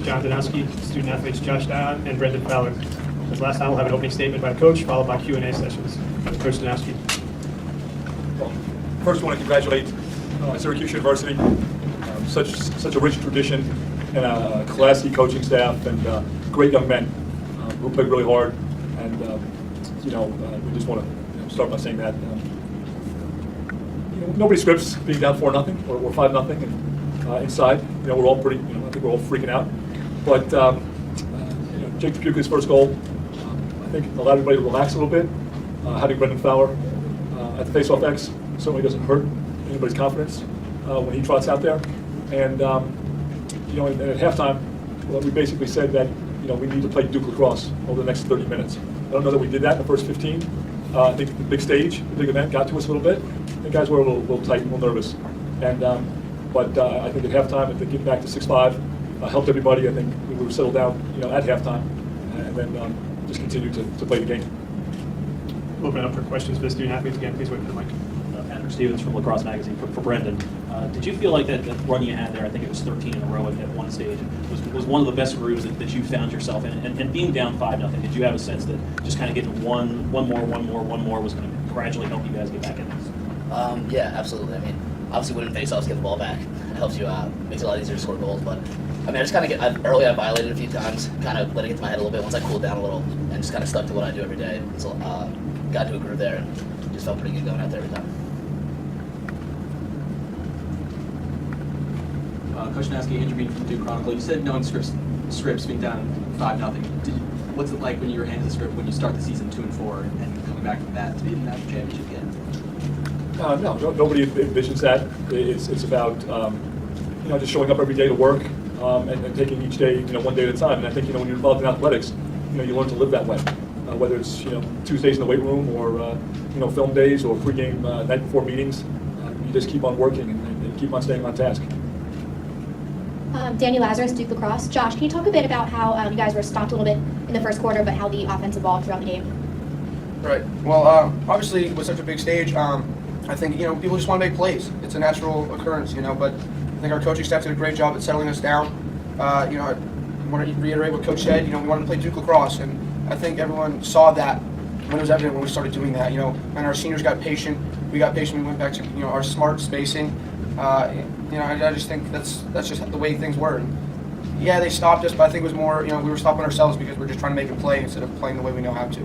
John Danowski, student athletes Josh Down and Brendan Fowler. As last time, we'll have an opening statement by the coach, followed by Q&A sessions. Coach Danowski. Well, first, I want to congratulate Syracuse University. Such a rich tradition and a classy coaching staff and great young men who played really hard. And we just want to start by saying that nobody scripts being down 4-0 or 5-0, and inside, we're all pretty. I think we're all freaking out. But Jake Dupuca's first goal, I think allowed everybody to relax a little bit. Having Brendan Fowler at the face-off X certainly doesn't hurt anybody's confidence when he trots out there. And and at halftime, we basically said that we need to play Duke lacrosse over the next 30 minutes. I don't know that we did that in the first 15. I think the big stage, the big event, got to us a little bit. I think guys were a little tight, a little nervous. And but I think at halftime, I think getting back to 6-5 helped everybody. I think we were settled down, at halftime, and then just continued to play the game. Open it up for questions for the student athletes again. Please wait for the mic. Patrick Stevens from Lacrosse Magazine for Brendan. Did you feel like that run you had there, I think it was 13 in a row at one stage, was one of the best grooves that you found yourself in? And being down 5-0, did you have a sense that just kind of getting one more was going to gradually help you guys get back in this? Yeah, absolutely. I mean, obviously winning face-offs, get the ball back. It helps you out, makes it a lot easier to score goals. But I mean, I just kind of I violated a few times, kind of let it get to my head a little bit once I cooled down a little, and just kind of stuck to what I do every day. So got into a groove there and just felt pretty good going out there every time. Coach Danowski, Andrew Bean from Duke Chronicle. You said knowing scripts being down 5-0. What's it like when you're handed the script when you start the season 2-4 and coming back from that to be in the national championship again? No, nobody envisions that. It's about just showing up every day to work and taking each day one day at a time. And I think when you're involved in athletics, you learn to live that way. Whether it's Tuesdays in the weight room or film days or pregame night before meetings, you just keep on working and keep on staying on task. Danny Lazarus, Duke Lacrosse. Josh, can you talk a bit about how you guys were stopped a little bit in the first quarter, but how the offense evolved throughout the game? Right. Well, obviously with such a big stage, I think people just want to make plays. It's a natural occurrence, but I think our coaching staff did a great job at settling us down. I want to reiterate what Coach said. We wanted to play Duke Lacrosse, and I think everyone saw that when it was evident when we started doing that. And our seniors got patient. We got patient. We went back to our smart spacing. I just think that's just the way things were. And yeah, they stopped us, but I think it was more, we were stopping ourselves because we're just trying to make a play instead of playing the way we know how to.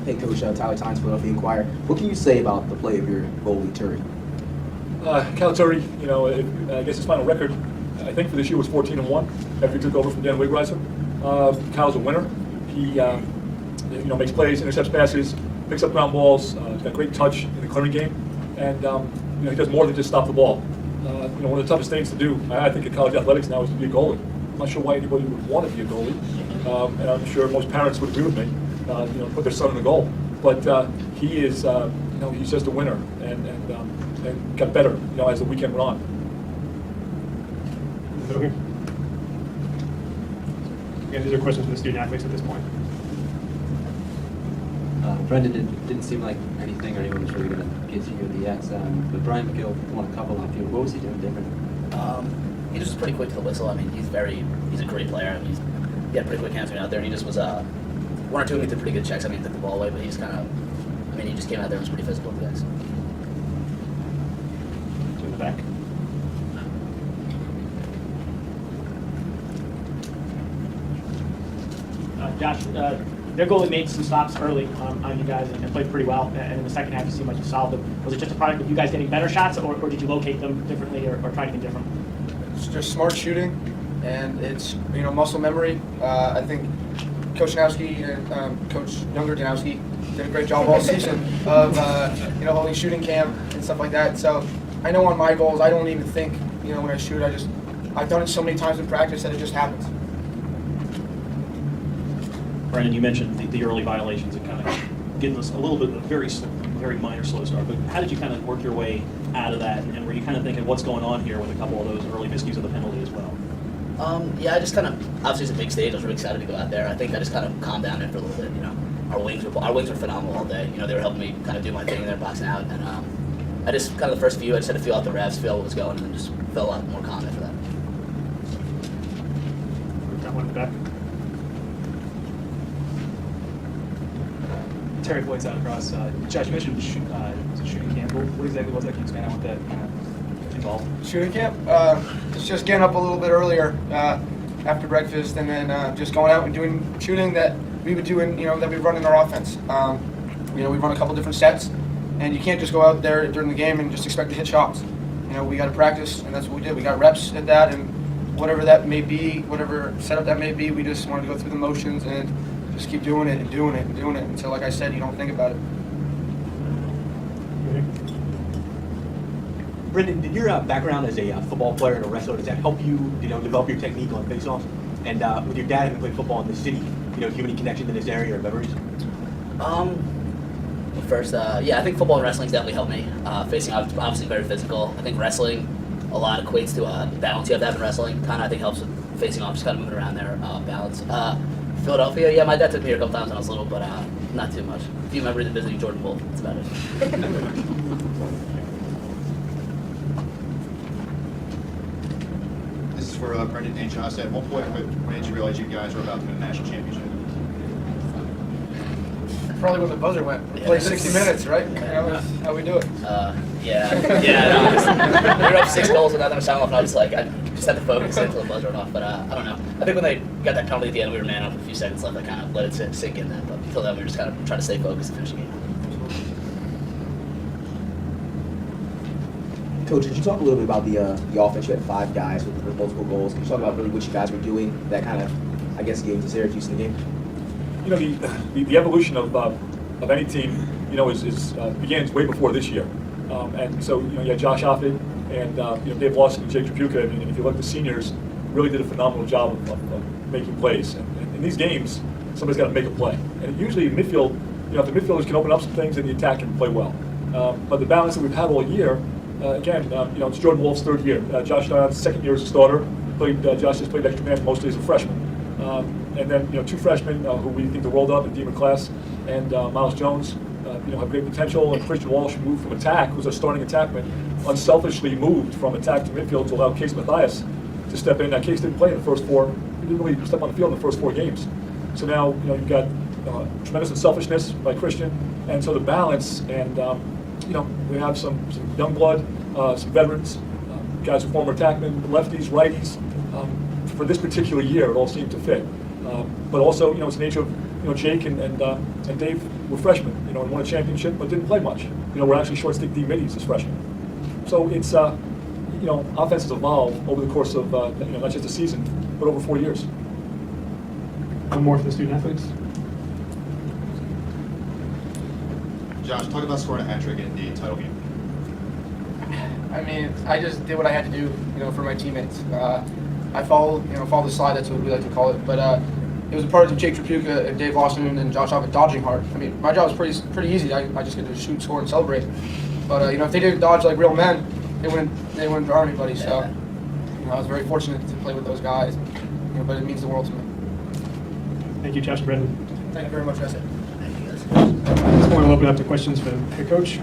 Hey, Coach, Tyler Tyus, Philadelphia Inquirer. What can you say about the play of your goalie, Turi? Cal Turi, I guess his final record, I think for this year was 14-1 after he took over from Dan Wigweiser. Cal's a winner. He makes plays, intercepts passes, picks up ground balls. He's got great touch in the clearing game, and he does more than just stop the ball. One of the toughest things to do, I think, in college athletics now is to be a goalie. I'm not sure why anybody would want to be a goalie, and I'm sure most parents would agree with me. Put their son in the goal, but he is, he's just a winner, and got better, as the weekend went on. Again, these are questions from the student athletes at this point. Brendan didn't seem like anything or anyone was really going to get to you at the X. But Brian McGill won a couple on field. What was he doing different? He just was pretty quick to the whistle. I mean, he's a great player. I mean, he had pretty quick hands out there, and he just was one or two of them did pretty good checks. I mean, took the ball away, but he just he just came out there and was pretty physical with the guys. To the back. Josh, their goalie made some stops early on you guys and played pretty well. And in the second half, you seemed like you solved them. Was it just a product of you guys getting better shots, or did you locate them differently or try anything different? It's just smart shooting, and it's muscle memory. I think Coach Danowski and Coach Younger Danowski did a great job all season of holding shooting camp and stuff like that. So I know on my goals, I don't even think when I shoot. I've done it so many times in practice that it just happens. Brendan, you mentioned the early violations and kind of getting us a little bit of a very minor slow start. But how did you kind of work your way out of that? And were you kind of thinking, what's going on here with a couple of those early miscues of the penalty as well? Yeah, I just kind of, obviously it's a big stage. I was really excited to go out there. I think I just kind of calmed down after a little bit. Our wings were phenomenal all day. They were helping me kind of do my thing in there, boxing out. And I just kind of the first few, I just had to feel out the refs, feel what was going, and then just felt a lot more calm after that. one at the back. Terry Floyd's out across. Josh, you mentioned shooting camp. What exactly was that? Can you expand on what that kind of involved? Shooting camp, it's just getting up a little bit earlier after breakfast, and then just going out and doing shooting that we would do that we run in our offense. We run a couple different sets, and you can't just go out there during the game and just expect to hit shots. We got to practice, and that's what we did. We got reps at that, and whatever that may be, whatever setup that may be, we just wanted to go through the motions and just keep doing it and doing it and doing it until, like I said, you don't think about it. Brendan, did your background as a football player and a wrestler, does that help you, develop your technique on face-offs? And with your dad having played football in the city, do you have any connection to this area or memories? First, I think football and wrestling definitely helped me. Facing off, obviously very physical. I think wrestling a lot equates to balance you have to have in wrestling. Kind of, I think, helps with facing off, just kind of moving around there, balance. Philadelphia, yeah, my dad took me here a couple times when I was little, but not too much. A few memories of visiting Jordan Bull, that's about it. This is for Brendan and Josh. At one point, when did you realize you guys were about to win a national championship? Probably when the buzzer went. We played 60 minutes, right? That's how we do it. We were up 6 goals with nothing to sound off, and I was like, I just had to focus until the buzzer went off. But I don't know. I think when they got that penalty at the end, we were man up with a few seconds left. I kind of let it sink in then. But until then, we were just kind of trying to stay focused and finish the game. Coach, could you talk a little bit about the offense? You had 5 guys with multiple goals. Can you talk about really what you guys were doing that kind of, I guess, gave to Syracuse in the game? The evolution of any team, begins way before this year. And so, you had Josh Offit and, Dave Lawson and Jake Tripucka. And if you look, the seniors really did a phenomenal job of making plays. And in these games, somebody's got to make a play. And usually in midfield, if the midfielders can open up some things, then the attack can play well. But the balance that we've had all year, it's Jordan Wolf's 3rd year. Josh Dion's 2nd year as a starter. Josh has played extra man most days as a freshman. And then, 2 freshmen who we think the world of, and Demon Class and Miles Jones, have great potential. And Christian Walsh moved from attack, who's our starting attackman, unselfishly moved from attack to midfield to allow Case Mathias to step in. Now, Case didn't play in the first 4. He didn't really step on the field in the first 4 games. So now, you've got tremendous unselfishness by Christian, and so the balance. And we have some young blood, some veterans, guys who former attackmen, lefties, righties. For this particular year, it all seemed to fit. But also, it's the nature of, Jake and Dave were freshmen, and won a championship, but didn't play much. We're actually short stick D middies as freshmen. So it's, offense has evolved over the course of, not just a season, but over 4 years. One more for the student athletes. Josh, talk about scoring a hat trick in the title game. I mean, I just did what I had to do, for my teammates. I followed the slide. That's what we like to call it. But it was a part of Jake Tripucca and Dave Lawson and Josh Offit dodging hard. I mean, my job was pretty easy. I just get to shoot, score, and celebrate. But if they didn't dodge like real men, they wouldn't draw anybody. So I was very fortunate to play with those guys. But it means the world to me. Thank you, Josh and Brendan. Thank you very much, guys. Thank you, guys. At this point, we'll open up to questions for the head coach.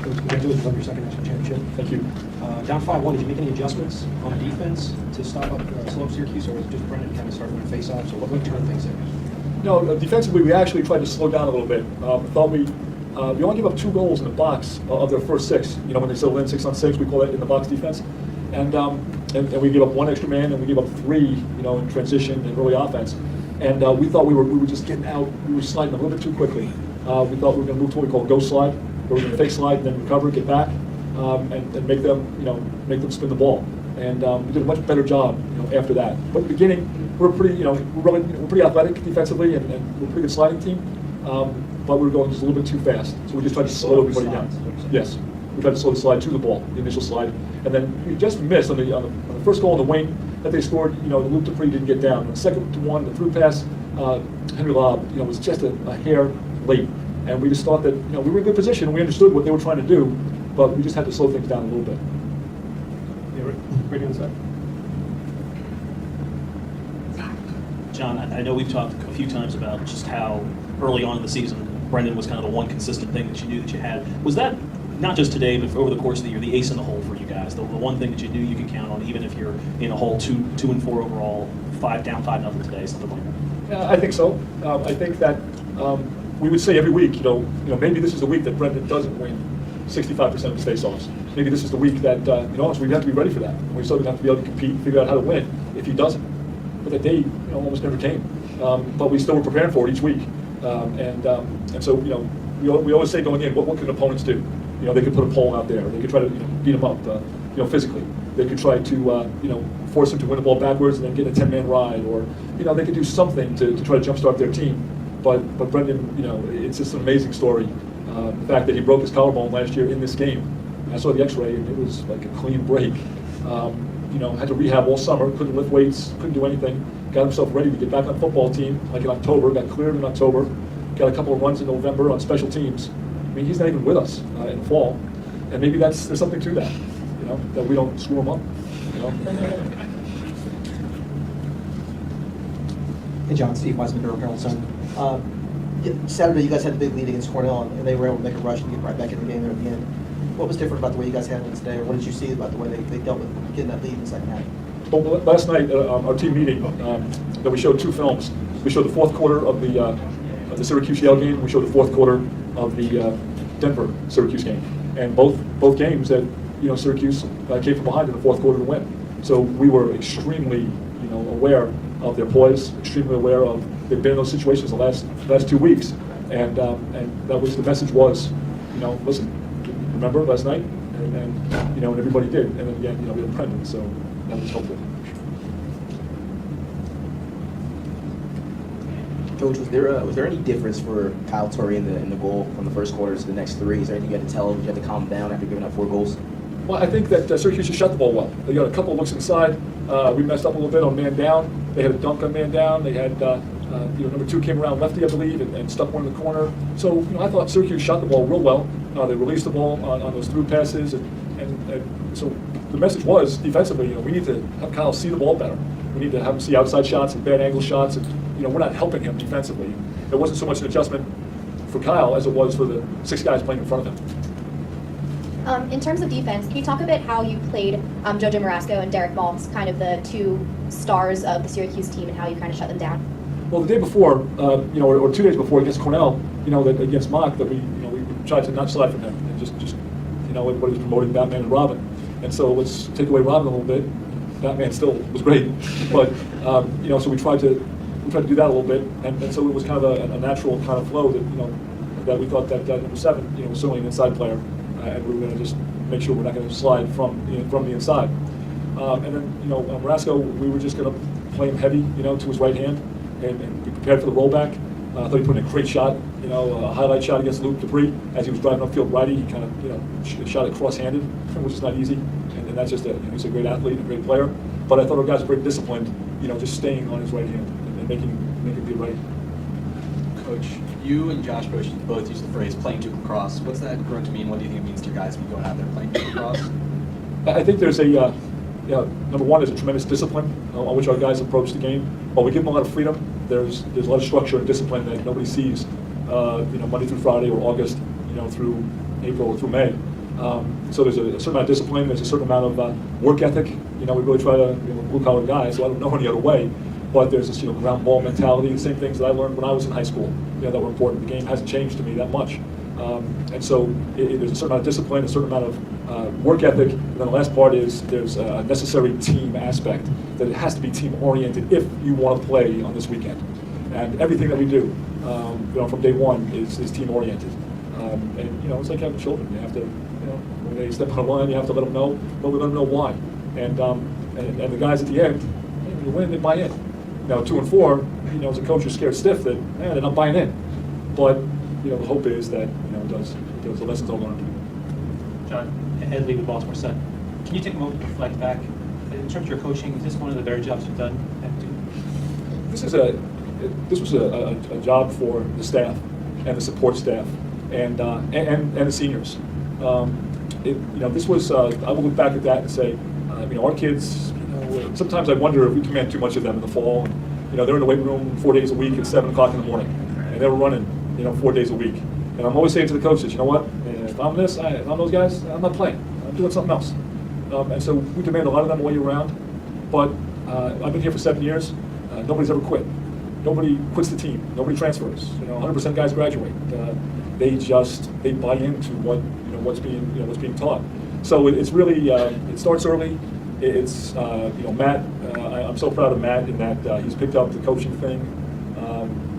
Congratulations on your 2nd national championship. Thank you. Down 5-1, did you make any adjustments on defense to stop up slow Syracuse, or was it just Brendan kind of starting to face off? So what turned things there? No, defensively, we actually tried to slow down a little bit. Thought we only gave up 2 goals in the box of their first 6. When they settled in 6-on-6, we call that in the box defense. And we gave up 1 extra man, and we gave up 3, in transition and early offense. And we thought we were just getting out. We were sliding a little bit too quickly. We thought we were going to move to what we call a ghost slide, where we're going to fake slide and then recover, get back, and make them spin the ball. And we did a much better job, after that. But in the beginning, we're pretty athletic defensively, and we're a pretty good sliding team. But we were going just a little bit too fast, so we just tried to slow everybody down. Yes, we tried to slow the slide to the ball, the initial slide, and then we just missed on the first goal on the wing that they scored. The Luke Dupree didn't get down. On the second one, the through pass, Henry Lobb, was just a hair late. And we just thought that, we were in a good position, and we understood what they were trying to do, but we just had to slow things down a little bit. Yeah, right on the side. John, I know we've talked a few times about just how early on in the season, Brendan was kind of the one consistent thing that you knew that you had. Was that, not just today, but over the course of the year, the ace in the hole for you guys? guys, the one thing that you knew you could count on, even if you're in a hole 2-4 overall, 5-0 today, something like that? Yeah, I think so. I think that we would say every week, maybe this is the week that Brendan doesn't win 65% of his face-offs. Maybe this is the week that, so we have to be ready for that. We still have to be able to compete, figure out how to win if he doesn't. But that day, almost never came. But we still were preparing for it each week. And so, we always say going in, what can opponents do? They could put a pole out there. They could try to beat them up, physically. They could try to, force them to win the ball backwards and then get a 10-man ride, or, they could do something to try to jumpstart their team. But Brendan, it's just an amazing story. The fact that he broke his collarbone last year in this game. I saw the X-ray and it was like a clean break. Had to rehab all summer, couldn't lift weights, couldn't do anything. Got himself ready to get back on football team, like in October. Got cleared in October. Got a couple of runs in November on special teams. I mean, he's not even with us in the fall, and maybe there's something to that. That we don't screw him up. Hey, John, Steve Wiseman, Durham Herald Sun. Saturday, you guys had the big lead against Cornell, and they were able to make a rush and get right back in the game there at the end. What was different about the way you guys handled it today, or what did you see about the way they dealt with getting that lead in the second half? Well, last night, our team meeting, that we showed two films. We showed the fourth quarter of the Syracuse-Yale game. We showed the fourth quarter of the Denver-Syracuse game. And both games that Syracuse came from behind in the fourth quarter to win. So we were extremely aware of their poise, extremely aware of they've been in those situations the last 2 weeks, and that was the message was, listen, remember last night, and everybody did, and then again we had Brendan, so that was helpful. Coach, was there any difference for Kyle Torrey in the goal from the first quarter to the next three? Is there anything you had to tell him? Did you have to calm him down after giving up 4 goals? Well, I think that Syracuse just shot the ball well. They got a couple of looks inside. We messed up a little bit on man down. They had a dunk on man down. They had number 2 came around lefty, I believe, and stuck one in the corner. So I thought Syracuse shot the ball real well. They released the ball on those through passes, and so the message was defensively, we need to have Kyle see the ball better. We need to have him see outside shots and bad angle shots, and we're not helping him defensively. It wasn't so much an adjustment for Kyle as it was for the 6 guys playing in front of him. In terms of defense, can you talk a bit how you played JoJo Marasco and Derek Maltz, kind of the 2 stars of the Syracuse team, and how you kind of shut them down? Well, the day before, or 2 days before against Cornell, that against Mock, that we tried to not slide from him and just everybody was promoting Batman and Robin, and so let's take away Robin a little bit. Batman still was great, but so we tried to do that a little bit, and so it was kind of a natural kind of flow that we thought that number 7, was certainly an inside player. And we were going to just make sure we're not going to slide from the inside. And then, Marasco, we were just going to play him heavy, to his right hand, and be prepared for the rollback. I thought he put in a great shot, a highlight shot against Luke Dupree. As he was driving upfield righty, he kind of, shot it cross-handed, which is not easy. And that's just he's a great athlete, a great player. But I thought our guys were very disciplined, just staying on his right hand and making it be right. Coach, you and Josh Bush both use the phrase playing Duke lacrosse. What's that grown to mean? What do you think it means to your guys to be going out there playing Duke lacrosse? I think there's number one, there's a tremendous discipline on which our guys approach the game. While we give them a lot of freedom, there's a lot of structure and discipline that nobody sees, Monday through Friday or August, through April or through May. So there's a certain amount of discipline, there's a certain amount of work ethic. We really try to, blue-collar guys, so I don't know any other way. But there's this, ground ball mentality, the same things that I learned when I was in high school, that were important. The game hasn't changed to me that much. And so there's a certain amount of discipline, a certain amount of work ethic, and then the last part is there's a necessary team aspect, that it has to be team-oriented if you want to play on this weekend. And everything that we do, from day one is team-oriented. And, it's like having children. You have to, when they step on a line, you have to let them know, but we let them know why. And the guys at the end, when you win, they buy in. 2 and 4, as a coach, you're scared stiff that, they're not buying in. But, the hope is that, the lessons all learned. John, Ed Lee with Baltimore Sun. Can you take a moment to reflect back? In terms of your coaching, is this one of the better jobs you've done at Duke? This was a job for the staff and the support staff and the seniors. This was, I will look back at that and say, our kids, sometimes I wonder if we command too much of them in the fall. They're in the weight room 4 days a week at 7 o'clock in the morning, and they were running, 4 days a week. And I'm always saying to the coaches, you know what? If I'm this, if I'm those guys, I'm not playing. I'm doing something else. and so we demand a lot of them all year round. But I've been here for 7 years. Nobody's ever quit. Nobody quits the team. Nobody transfers. 100% guys graduate. They buy into what's being taught. So it's really it starts early. It's Matt. I'm so proud of Matt in that he's picked up the coaching thing.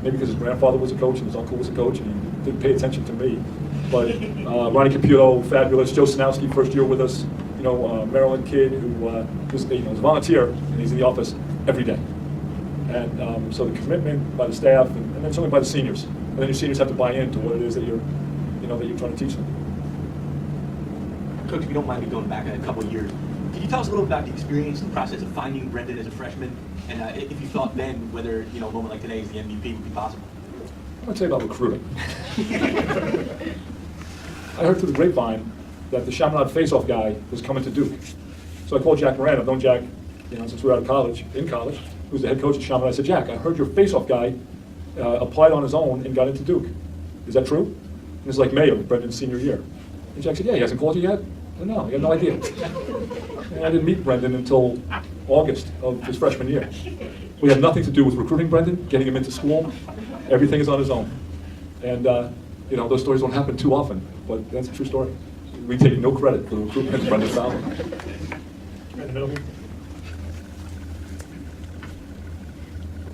Maybe because his grandfather was a coach and his uncle was a coach, and he didn't pay attention to me. But Ronnie Caputo, fabulous. Joe Stenographer, first year with us. Maryland kid who was is a volunteer, and he's in the office every day. And so the commitment by the staff, and then certainly by the seniors. And then your seniors have to buy into what it is that you're trying to teach them. Coach, if you don't mind me going back a couple of years, can you tell us a little about the experience and process of finding Brendan as a freshman, and if you thought then whether a moment like today as the MVP would be possible? I'm going to tell you about recruiting. I heard through the grapevine that the Chaminade face-off guy was coming to Duke. So I called Jack Moran. I've known Jack, since we were out of college, who's the head coach at Chaminade. I said, Jack, I heard your face-off guy applied on his own and got into Duke. Is that true? And this is like May of Brendan's senior year. And Jack said, yeah, he hasn't called you yet? I said, no, I got no idea. And I didn't meet Brendan until August of his freshman year. We had nothing to do with recruiting Brendan, getting him into school. Everything is on his own. And, those stories don't happen too often, but that's a true story. We take no credit for the recruitment of Brendan Fowler. Right in the middle here.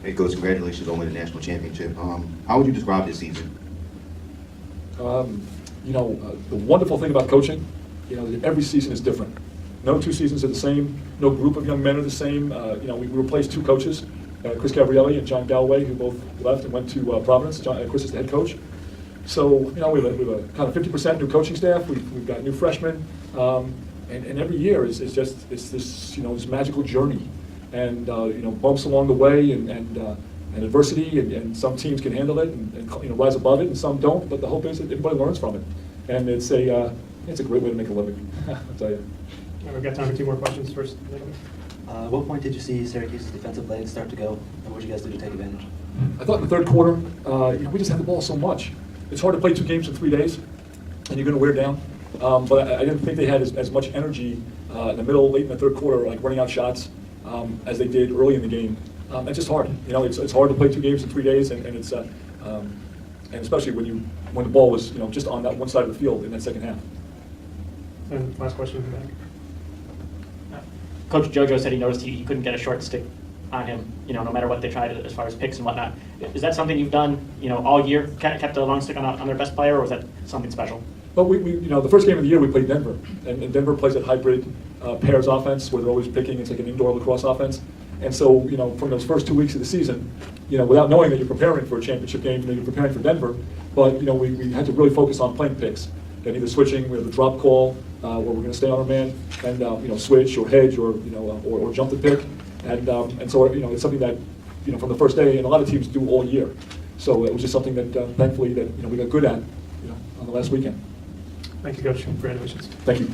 Hey, Coach, congratulations on winning the national championship. How would you describe this season? The wonderful thing about coaching, that every season is different. No 2 seasons are the same. No group of young men are the same. We replaced 2 coaches, Chris Gabrielli and John Galloway, who both left and went to Providence. Chris is the head coach. So, we have a kind of 50% new coaching staff. We've got new freshmen. And every year is just this this magical journey. And bumps along the way and adversity, and some teams can handle it and rise above it, and some don't. But the hope is that everybody learns from it, and it's a great way to make a living. I'll tell you. We've got time for 2 more questions first. At what point did you see Syracuse's defensive legs start to go, and what did you guys do to take advantage? I thought in the third quarter, we just had the ball so much. It's hard to play 2 games in 3 days, and you're going to wear down. But I didn't think they had as much energy in the middle, late in the third quarter, like running out shots. As they did early in the game. It's just hard. It's hard to play 2 games in 3 days, and it's and especially when the ball was just on that one side of the field in that second half. And last question from back. Coach JoJo said he noticed he couldn't get a short stick on him, no matter what they tried as far as picks and whatnot. Is that something you've done, all year, kept a long stick on their best player, or was that something special? Well, we the first game of the year we played Denver, and Denver plays that hybrid pairs offense where they're always picking. It's like an indoor lacrosse offense. And so, from those first 2 weeks of the season, without knowing that you're preparing for a championship game, you're preparing for Denver, but, we had to really focus on playing picks. And either switching, we have the drop call, where we're going to stay on our man, and, switch or hedge or, or jump the pick. And so, it's something that, from the first day, and a lot of teams do all year. So it was just something that, thankfully, that, we got good at, on the last weekend. Thank you, Coach. Congratulations. Thank you.